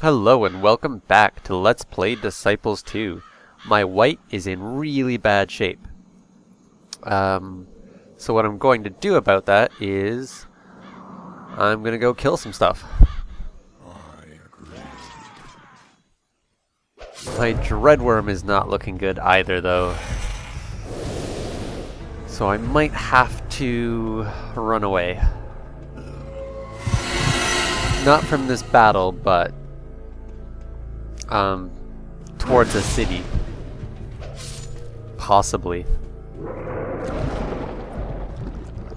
Hello and welcome back to Let's Play Disciples 2. My white is in really bad shape. So what I'm going to do about that is I'm going to go kill some stuff. My dreadworm is not looking good either though. So I might have to run away. Not from this battle, but towards a city. Possibly.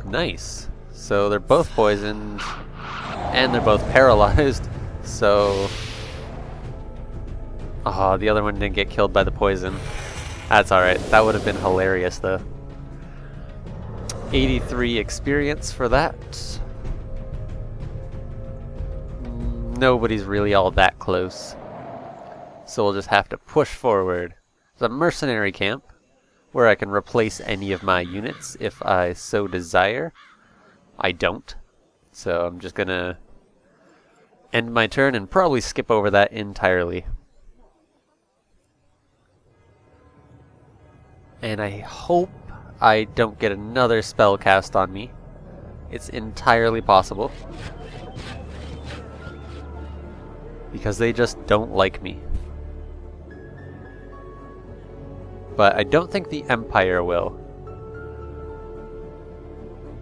Nice. So they're both poisoned, and they're both paralyzed, so... Oh, the other one didn't get killed by the poison. That's alright. That would have been hilarious, though. 83 experience for that. Nobody's really all that close. So we'll just have to push forward. There's a mercenary camp where I can replace any of my units if I so desire. I don't. So I'm just gonna end my turn and probably skip over that entirely. And I hope I don't get another spell cast on me. It's entirely possible. Because they just don't like me. But I don't think the Empire will.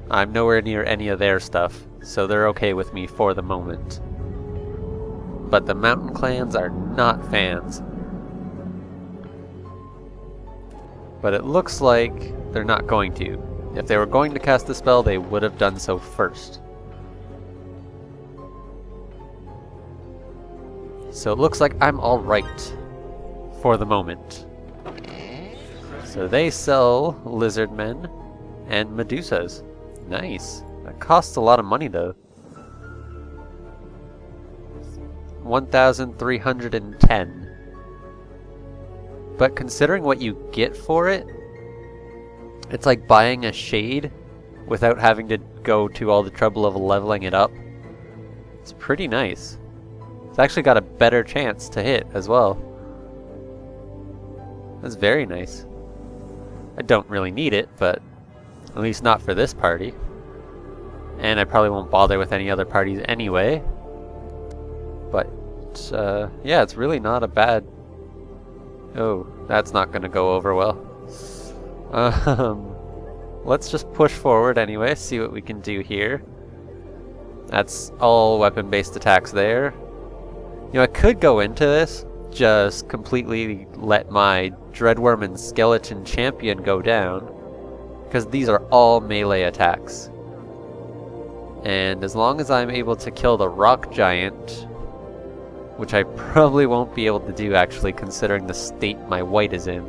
I'm nowhere near any of their stuff, so they're okay with me for the moment. But the Mountain Clans are not fans. But it looks like they're not going to. If they were going to cast the spell, they would have done so first. So it looks like I'm alright for the moment. So they sell lizard men and medusas. Nice. That costs a lot of money though. 1,310. But considering what you get for it, it's like buying a shade without having to go to all the trouble of leveling it up. It's pretty nice. It's actually got a better chance to hit as well. That's very nice. I don't really need it, but at least not for this party. And I probably won't bother with any other parties anyway. But, yeah, it's really not a bad... Oh, that's not going to go over well. Let's just push forward anyway, see what we can do here. That's all weapon-based attacks there. You know, I could go into this, just completely let my Dreadworm and Skeleton Champion go down, because these are all melee attacks. And as long as I'm able to kill the Rock Giant, which I probably won't be able to do actually, considering the state my white is in.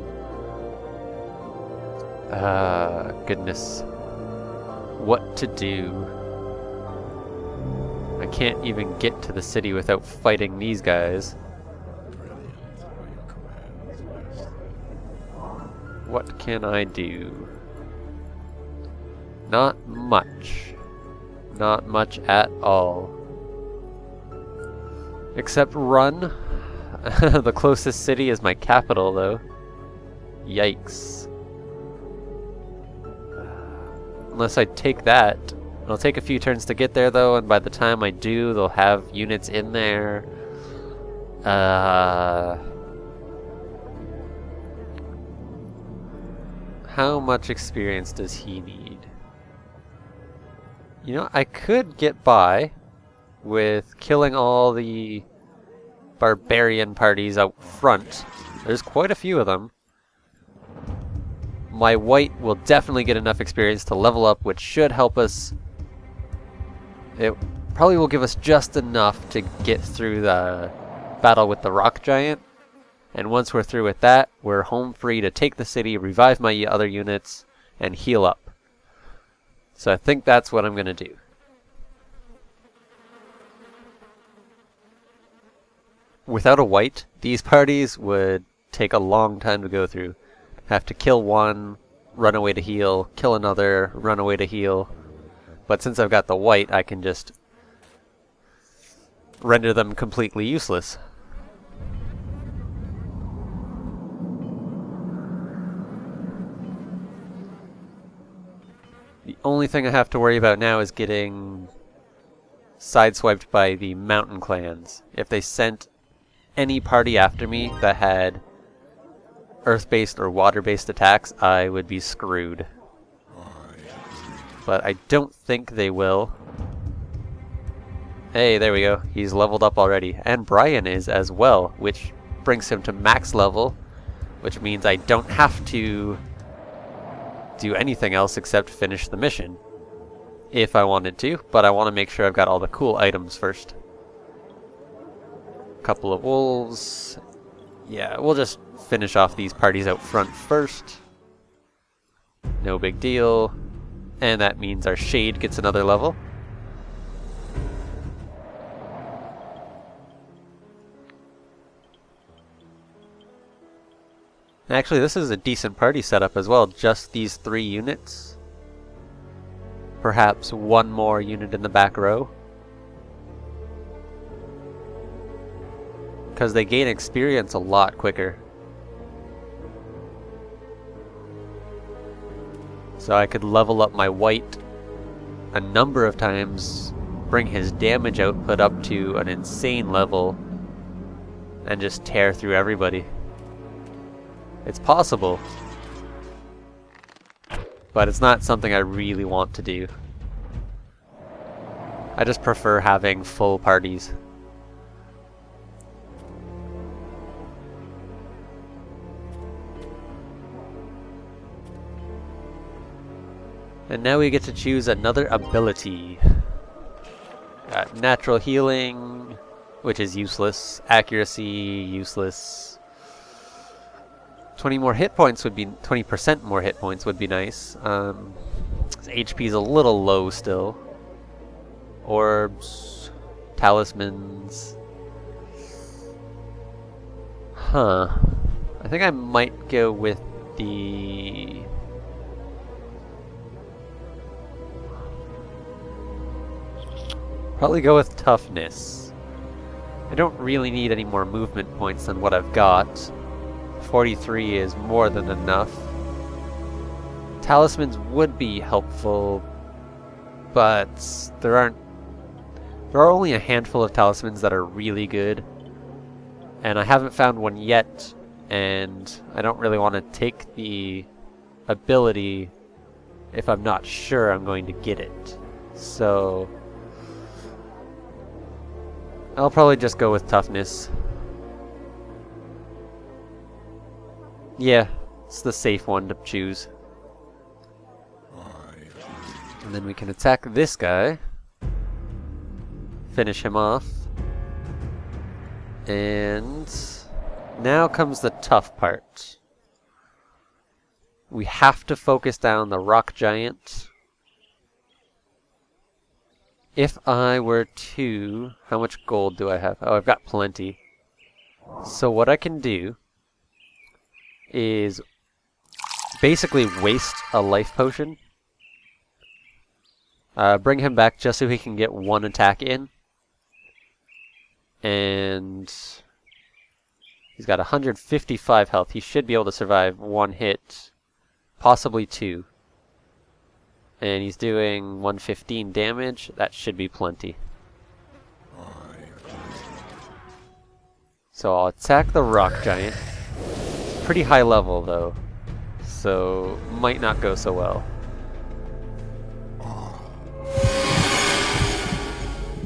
Goodness. What to do? I can't even get to the city without fighting these guys. What can I do? Not much. Not much at all. Except run. The closest city is my capital though. Yikes. Unless I take that. It'll take a few turns to get there though, and by the time I do, they'll have units in there. How much experience does he need? You know, I could get by with killing all the barbarian parties out front. There's quite a few of them. My white will definitely get enough experience to level up, which should help us. It probably will give us just enough to get through the battle with the Rock Giant. And once we're through with that, we're home free to take the city, revive my other units, and heal up. So I think that's what I'm going to do. Without a white, these parties would take a long time to go through. Have to kill one, run away to heal, kill another, run away to heal. But since I've got the white, I can just render them completely useless. The only thing I have to worry about now is getting sideswiped by the mountain clans. If they sent any party after me that had earth-based or water-based attacks, I would be screwed. But I don't think they will. Hey, there we go. He's leveled up already. And Brian is as well, which brings him to max level, which means I don't have to do anything else except finish the mission. If I wanted to, but I want to make sure I've got all the cool items first. Couple of wolves. Yeah, we'll just finish off these parties out front first. No big deal. And that means our shade gets another level. Actually, this is a decent party setup as well. Just these 3 units. Perhaps one more unit in the back row. Because they gain experience a lot quicker. So I could level up my white a number of times, bring his damage output up to an insane level, and just tear through everybody. It's possible, but it's not something I really want to do. I just prefer having full parties. And now we get to choose another ability. Got natural healing, which is useless. Accuracy, useless. 20 more hit points would be 20% more hit points would be nice. His HP is a little low still. Orbs, talismans. Huh. I think I might go with the probably go with toughness. I don't really need any more movement points than what I've got. 43 is more than enough. Talismans would be helpful, but there are only a handful of talismans that are really good, and I haven't found one yet, and I don't really want to take the ability if I'm not sure I'm going to get it. So I'll probably just go with toughness. Yeah, it's the safe one to choose. And then we can attack this guy. Finish him off. And now comes the tough part. We have to focus down the rock giant. If I were to... How much gold do I have? Oh, I've got plenty. So what I can do is basically waste a life potion. Bring him back just so he can get one attack in. And he's got 155 health. He should be able to survive one hit, possibly 2. And he's doing 115 damage. That should be plenty. So I'll attack the rock giant. Pretty high level though, so might not go so well.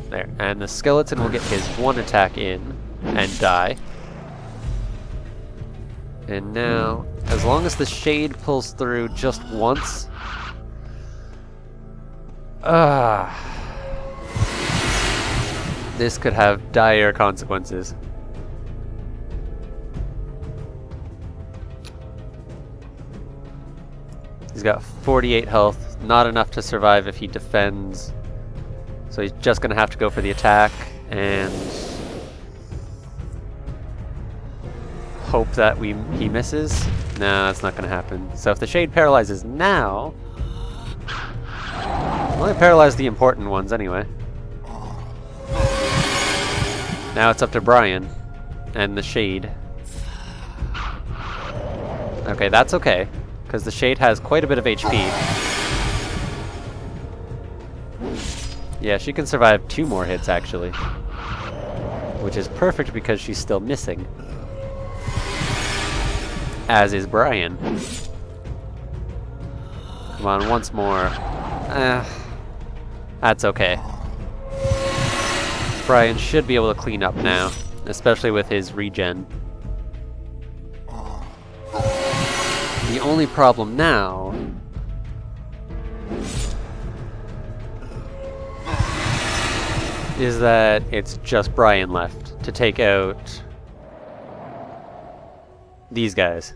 There, and the skeleton will get his one attack in and die. And now, as long as the shade pulls through just once, this could have dire consequences. He's got 48 health, not enough to survive if he defends. So he's just going to have to go for the attack and hope that he misses. No, that's not going to happen. So if the shade paralyzes now, only paralyze the important ones anyway. Now it's up to Brian and the Shade. Okay, that's okay, because the Shade has quite a bit of HP. Yeah, she can survive 2 more hits, actually. Which is perfect because she's still missing. As is Brian. Come on, once more. That's okay. Brian should be able to clean up now, especially with his regen. The only problem now is that it's just Brian left to take out these guys.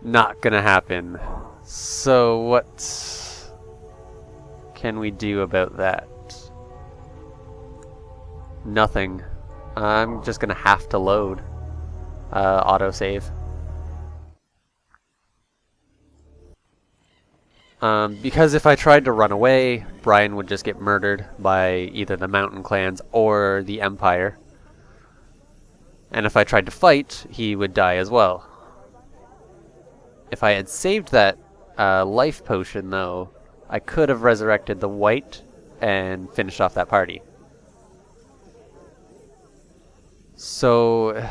Not gonna happen. So what can we do about that? Nothing. I'm just gonna have to load autosave. Because if I tried to run away, Brian would just get murdered by either the mountain clans or the Empire. And if I tried to fight, he would die as well. If I had saved that life potion, though, I could have resurrected the white and finished off that party. So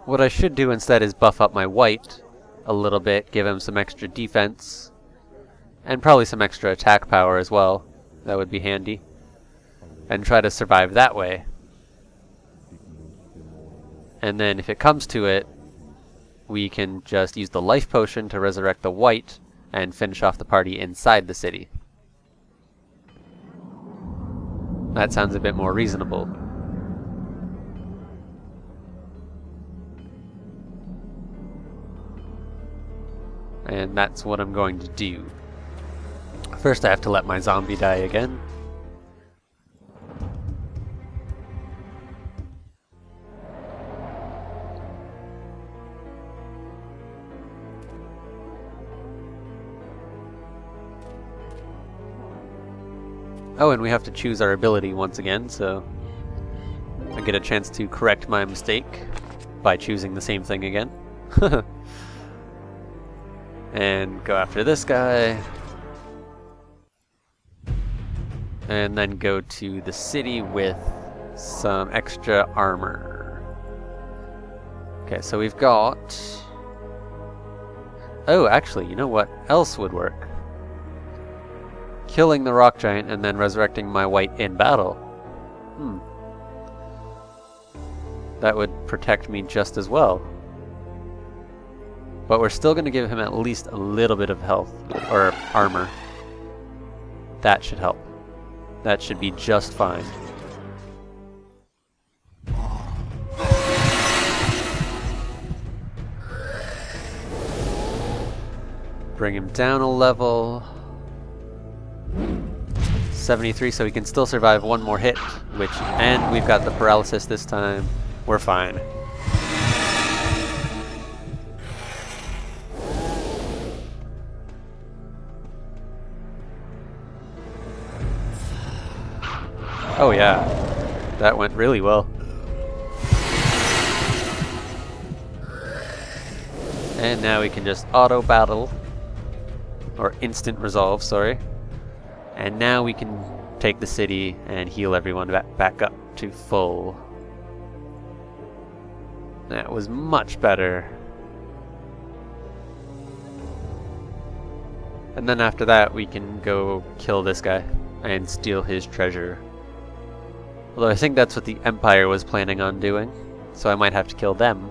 what I should do instead is buff up my white a little bit, give him some extra defense, and probably some extra attack power as well. That would be handy. And try to survive that way. And then if it comes to it, we can just use the life potion to resurrect the white and finish off the party inside the city. That sounds a bit more reasonable. And that's what I'm going to do. First I have to let my zombie die again. Oh, and we have to choose our ability once again, so I get a chance to correct my mistake by choosing the same thing again. And go after this guy. And then go to the city with some extra armor. Okay, so we've got... Oh, actually, you know what else would work? Killing the rock giant and then resurrecting my white in battle. That would protect me just as well. But we're still going to give him at least a little bit of health, or armor. That should help. That should be just fine. Bring him down a level. 73, so he can still survive one more hit, and we've got the paralysis this time. We're fine. Oh yeah, that went really well. And now we can just auto battle, or instant resolve, sorry. And now we can take the city and heal everyone back up to full. That was much better. And then after that we can go kill this guy and steal his treasure. Although I think that's what the Empire was planning on doing, so I might have to kill them.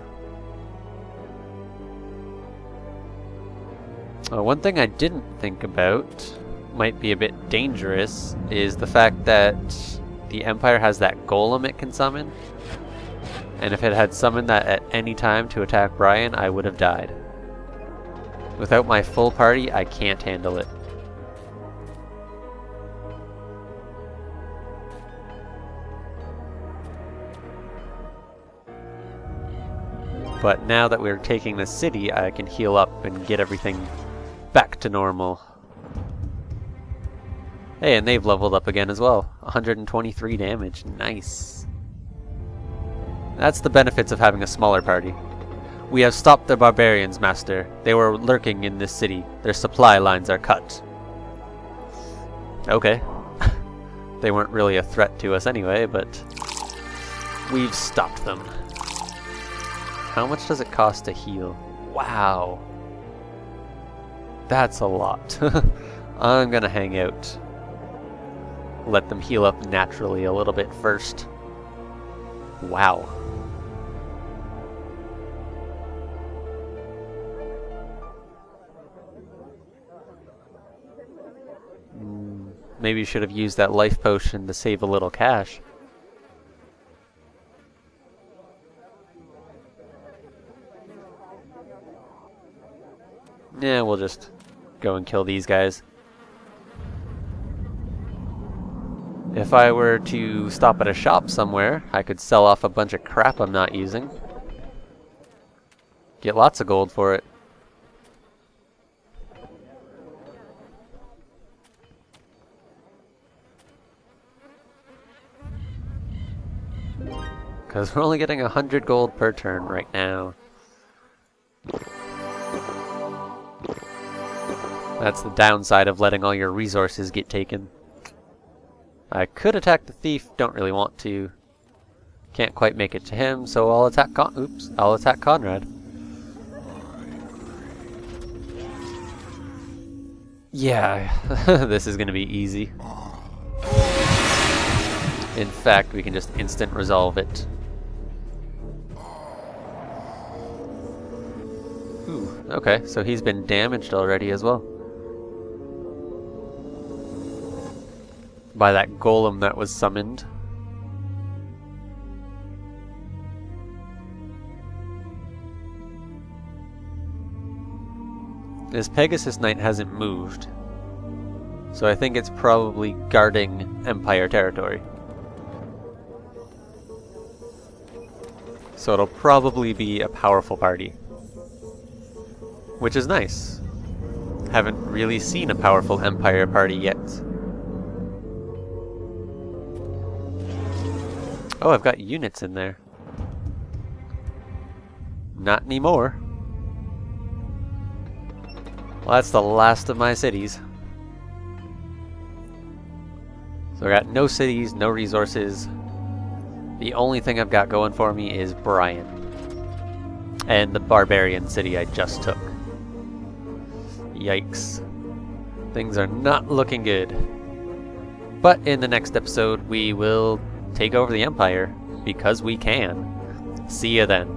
One thing I didn't think about, might be a bit dangerous, is the fact that the Empire has that golem it can summon. And if it had summoned that at any time to attack Brian, I would have died. Without my full party, I can't handle it. But now that we're taking the city, I can heal up and get everything back to normal. Hey, and they've leveled up again as well. 123 damage. Nice. That's the benefits of having a smaller party. We have stopped the barbarians, Master. They were lurking in this city. Their supply lines are cut. Okay. They weren't really a threat to us anyway, but we've stopped them. How much does it cost to heal? Wow. That's a lot. I'm gonna hang out. Let them heal up naturally a little bit first. Wow. Maybe you should have used that life potion to save a little cash. Yeah, we'll just go and kill these guys. If I were to stop at a shop somewhere, I could sell off a bunch of crap I'm not using. Get lots of gold for it. Because we're only getting 100 gold per turn right now. That's the downside of letting all your resources get taken. I could attack the thief, don't really want to. Can't quite make it to him, so I'll attack I'll attack Conrad. Yeah, this is gonna be easy. In fact, we can just instant resolve it. Ooh, okay, so he's been damaged already as well. By that golem that was summoned. This Pegasus Knight hasn't moved, so I think it's probably guarding Empire territory. So it'll probably be a powerful party, which is nice. Haven't really seen a powerful Empire party yet. Oh, I've got units in there. Not anymore. Well, that's the last of my cities. So I got no cities, no resources. The only thing I've got going for me is Brian. And the barbarian city I just took. Yikes. Things are not looking good. But in the next episode, we will take over the Empire, because we can. See ya then.